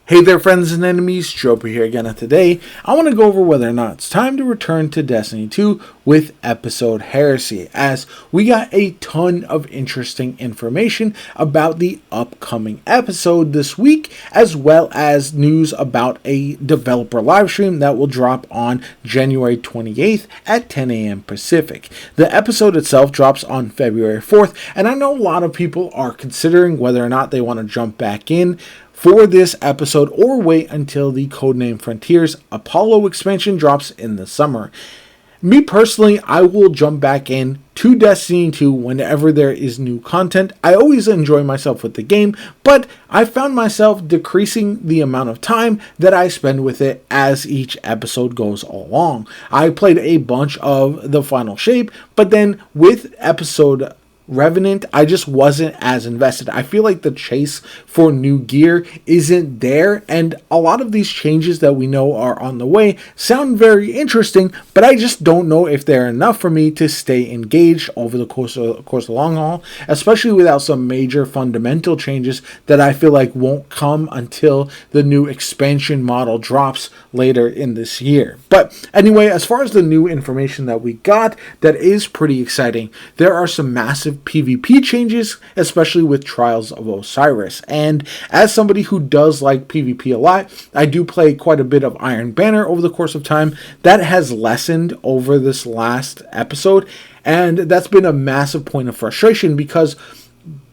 Hey there, friends and enemies, Jopa here again, and today I want to go over whether or not it's time to return to Destiny 2 with episode Heresy, as we got a ton of interesting information about the upcoming episode this week, as well as news about a developer livestream that will drop on January 28th at 10 a.m. Pacific. The episode itself drops on February 4th, and I know a lot of people are considering whether or not they want to jump back in for this episode or wait until the Codename Frontiers Apollo expansion drops in the summer. Me personally, I will jump back in to Destiny 2 whenever there is new content. I always enjoy myself with the game, but I found myself decreasing the amount of time that I spend with it as each episode goes along. I played a bunch of the Final Shape, but then with episode Revenant, I just wasn't as invested. I feel like the chase for new gear isn't there, and a lot of these changes that we know are on the way sound very interesting, but I just don't know if they're enough for me to stay engaged over the course of the long haul, especially without some major fundamental changes that I feel like won't come until the new expansion model drops later in this year. But anyway, as far as the new information that we got, that is pretty exciting. There are some massive PvP changes, especially with Trials of Osiris. And as somebody who does like PvP a lot, I do play quite a bit of Iron Banner over the course of time. That has lessened over this last episode, and that's been a massive point of frustration because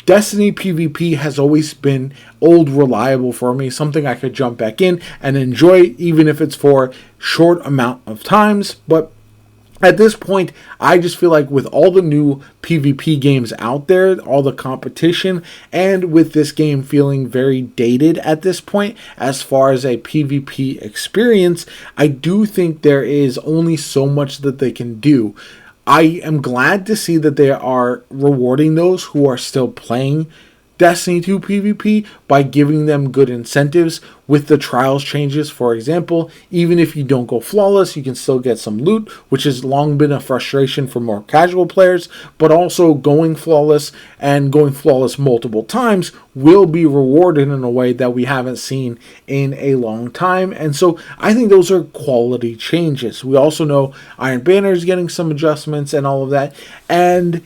Destiny PvP has always been old reliable for me, something I could jump back in and enjoy, even if it's for short amount of times. But at this point, I just feel like with all the new PvP games out there, all the competition, and with this game feeling very dated at this point as far as a PvP experience, I do think there is only so much that they can do. I am glad to see that they are rewarding those who are still playing Destiny 2 PvP by giving them good incentives with the trials changes. For example, even if you don't go flawless, you can still get some loot, which has long been a frustration for more casual players, but also going flawless and going flawless multiple times will be rewarded in a way that we haven't seen in a long time. And so I think those are quality changes. We also know Iron Banner is getting some adjustments and all of that, and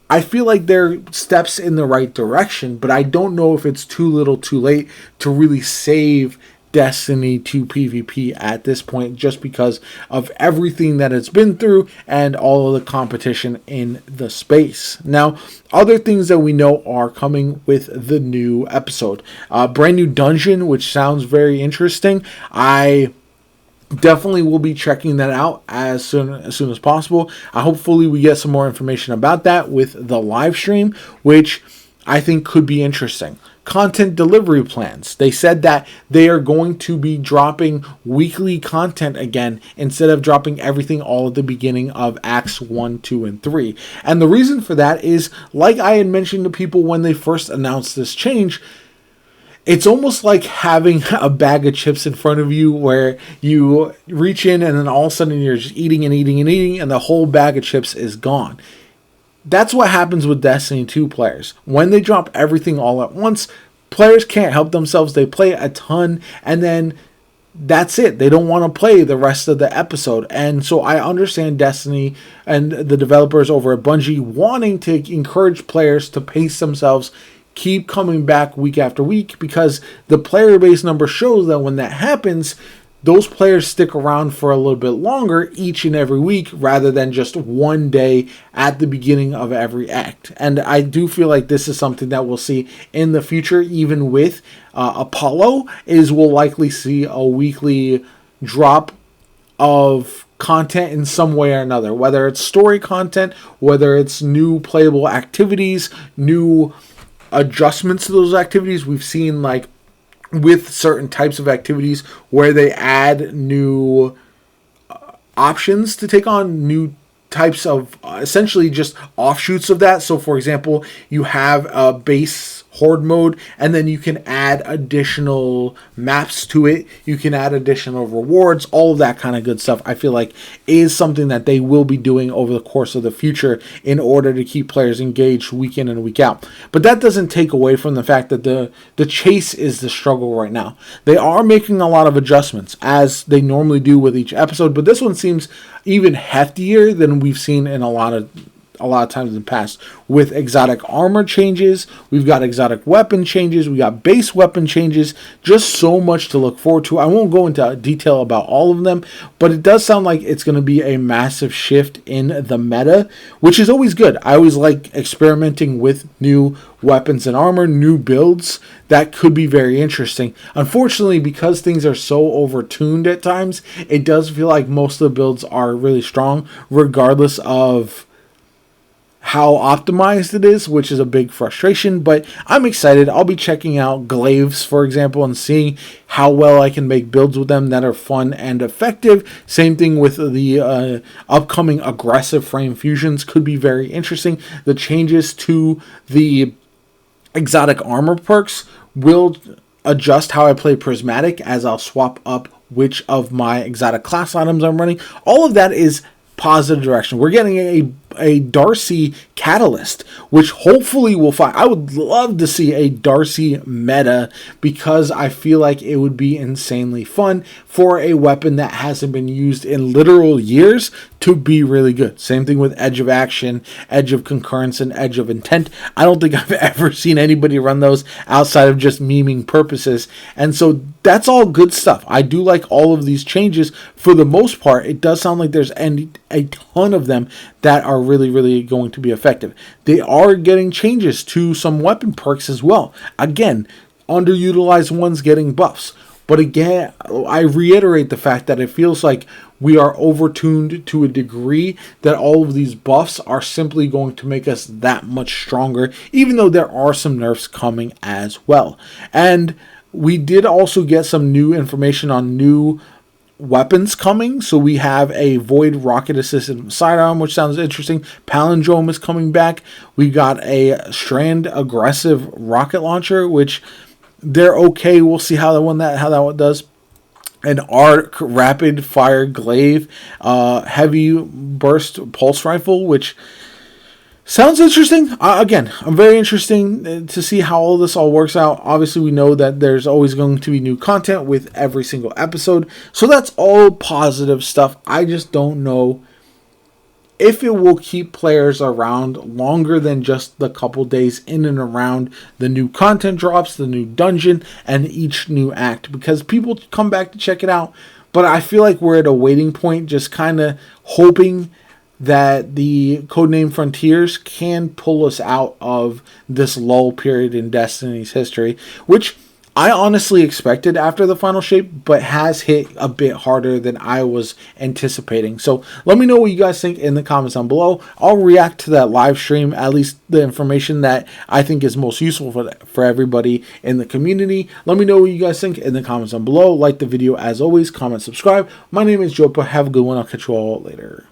I feel like they're steps in the right direction, but I don't know if it's too little too late to really save Destiny 2 PvP at this point, just because of everything that it's been through and all of the competition in the space. Now, other things that we know are coming with the new episode. Brand new dungeon, which sounds very interesting. I definitely will be checking that out as soon as possible. Hopefully we get some more information about that with the live stream, which I think could be interesting. Content delivery plans. They said that they are going to be dropping weekly content again instead of dropping everything all at the beginning of Acts 1, 2, and 3. And the reason for that is, like I had mentioned to people when they first announced this change, it's almost like having a bag of chips in front of you where you reach in and then all of a sudden you're just eating and eating and eating and the whole bag of chips is gone. That's what happens with Destiny 2 players. When they drop everything all at once, players can't help themselves. They play a ton and then that's it. They don't want to play the rest of the episode. And so I understand Destiny and the developers over at Bungie wanting to encourage players to pace themselves, keep coming back week after week, because the player base number shows that when that happens, those players stick around for a little bit longer each and every week rather than just one day at the beginning of every act. And I do feel like this is something that we'll see in the future, even with Apollo, is we'll likely see a weekly drop of content in some way or another, whether it's story content, whether it's new playable activities, new adjustments to those activities. We've seen, like, with certain types of activities where they add new options to take on new types of essentially just offshoots of that. So for example, you have a base horde mode, and then you can add additional maps to it. You can add additional rewards, all of that kind of good stuff. I feel like is something that they will be doing over the course of the future in order to keep players engaged week in and week out. But that doesn't take away from the fact that the chase is the struggle right now. They are making a lot of adjustments as they normally do with each episode, but this one seems even heftier than we've seen in a lot of times in the past, with exotic armor changes. We've got exotic weapon changes. We got base weapon changes. Just so much to look forward to. I won't go into detail about all of them, but it does sound like it's going to be a massive shift in the meta, which is always good. I always like experimenting with new weapons and armor, new builds. That could be very interesting. Unfortunately, because things are so overtuned at times, it does feel like most of the builds are really strong, regardless of how optimized it is, which is a big frustration. But I'm excited. I'll be checking out glaives, for example, and seeing how well I can make builds with them that are fun and effective. Same thing with the upcoming aggressive frame fusions, could be very interesting. The changes to the exotic armor perks will adjust how I play prismatic, as I'll swap up which of my exotic class items I'm running. All of that is positive direction. We're getting a Darcy catalyst, which hopefully we'll find. I would love to see a Darcy meta, because I feel like it would be insanely fun for a weapon that hasn't been used in literal years to be really good. Same thing with Edge of Action, Edge of Concurrence, and Edge of Intent. I don't think I've ever seen anybody run those outside of just memeing purposes. And so that's all good stuff. I do like all of these changes. For the most part, it does sound like there's a ton of them that are really, really going to be effective. They are getting changes to some weapon perks as well. Again, underutilized ones getting buffs. But again, I reiterate the fact that it feels like we are overtuned to a degree that all of these buffs are simply going to make us that much stronger, even though there are some nerfs coming as well. And we did also get some new information on new weapons coming. So we have a Void rocket assisted sidearm, which sounds interesting. Palindrome is coming back. We got a Strand aggressive rocket launcher, which they're okay. We'll see how that one does. An Arc rapid fire glaive, heavy burst pulse rifle, which sounds interesting. Again, I'm very interesting to see how all this all works out. Obviously, we know that there's always going to be new content with every single episode. So that's all positive stuff. I just don't know if it will keep players around longer than just the couple days in and around the new content drops, the new dungeon, and each new act. Because people come back to check it out. But I feel like we're at a waiting point, just kind of hoping that the Codename Frontiers can pull us out of this lull period in Destiny's history, which I honestly expected after the final shape, but has hit a bit harder than I was anticipating. So let me know what you guys think in the comments down below. I'll react to that live stream, at least the information that I think is most useful for everybody in the community. Let me know what you guys think in the comments down below. Like the video as always, comment, subscribe. My name is JoPa. Have a good one. I'll catch you all later.